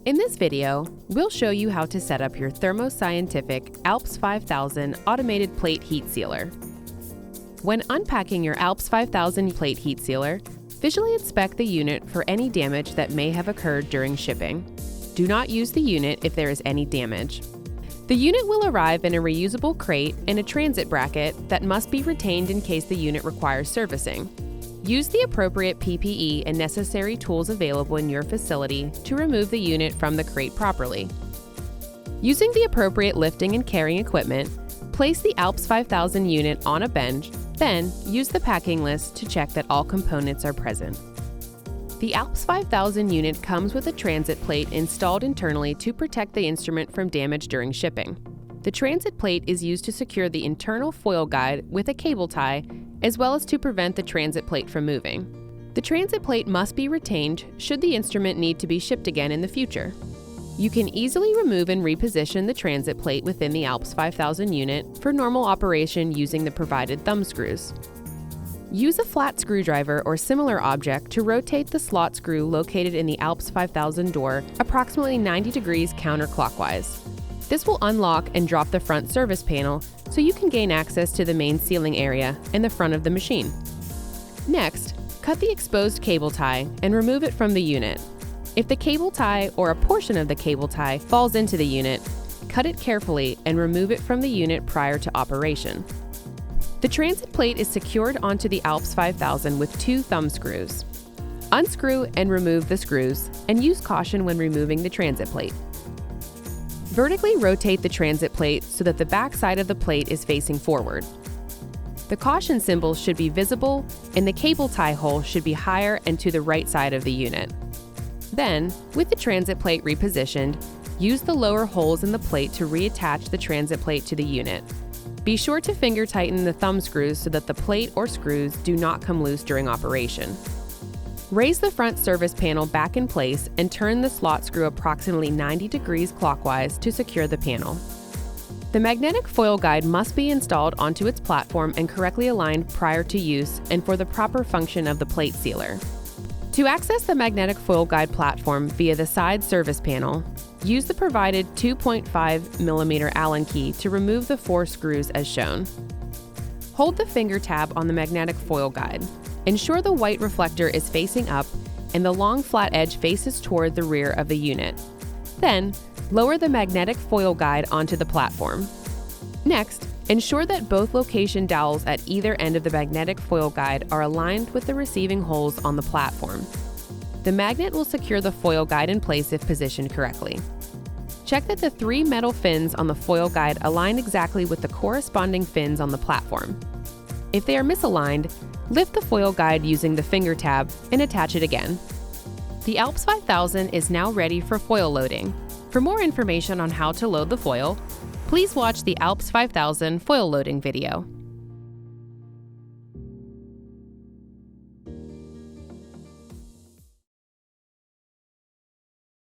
In this video, we'll show you how to set up your Thermo Scientific ALPS 5000 automated plate heat sealer. When unpacking your ALPS 5000 plate heat sealer, visually inspect the unit for any damage that may have occurred during shipping. Do not use the unit if there is any damage. The unit will arrive in a reusable crate and a transit bracket that must be retained in case the unit requires servicing. Use the appropriate PPE and necessary tools available in your facility to remove the unit from the crate properly. Using the appropriate lifting and carrying equipment, place the ALPS 5000 unit on a bench, then use the packing list to check that all components are present. The ALPS 5000 unit comes with a transit plate installed internally to protect the instrument from damage during shipping. The transit plate is used to secure the internal foil guide with a cable tie, as well as to prevent the transit plate from moving. The transit plate must be retained should the instrument need to be shipped again in the future. You can easily remove and reposition the transit plate within the ALPS 5000 unit for normal operation using the provided thumb screws. Use a flat screwdriver or similar object to rotate the slot screw located in the ALPS 5000 door approximately 90 degrees counterclockwise. This will unlock and drop the front service panel so you can gain access to the main sealing area and the front of the machine. Next, cut the exposed cable tie and remove it from the unit. If the cable tie or a portion of the cable tie falls into the unit, cut it carefully and remove it from the unit prior to operation. The transit plate is secured onto the ALPS 5000 with 2 thumb screws. Unscrew and remove the screws, and use caution when removing the transit plate. Vertically rotate the transit plate so that the back side of the plate is facing forward. The caution symbol should be visible, and the cable tie hole should be higher and to the right side of the unit. Then, with the transit plate repositioned, use the lower holes in the plate to reattach the transit plate to the unit. Be sure to finger tighten the thumb screws so that the plate or screws do not come loose during operation. Raise the front service panel back in place and turn the slot screw approximately 90 degrees clockwise to secure the panel. The magnetic foil guide must be installed onto its platform and correctly aligned prior to use and for the proper function of the plate sealer. To access the magnetic foil guide platform via the side service panel, use the provided 2.5mm Allen key to remove the 4 screws as shown. Hold the finger tab on the magnetic foil guide. Ensure the white reflector is facing up and the long flat edge faces toward the rear of the unit. Then, lower the magnetic foil guide onto the platform. Next, ensure that both location dowels at either end of the magnetic foil guide are aligned with the receiving holes on the platform. The magnet will secure the foil guide in place if positioned correctly. Check that the 3 metal fins on the foil guide align exactly with the corresponding fins on the platform. If they are misaligned, lift the foil guide using the finger tab and attach it again. The ALPS 5000 is now ready for foil loading. For more information on how to load the foil, please watch the ALPS 5000 foil loading video.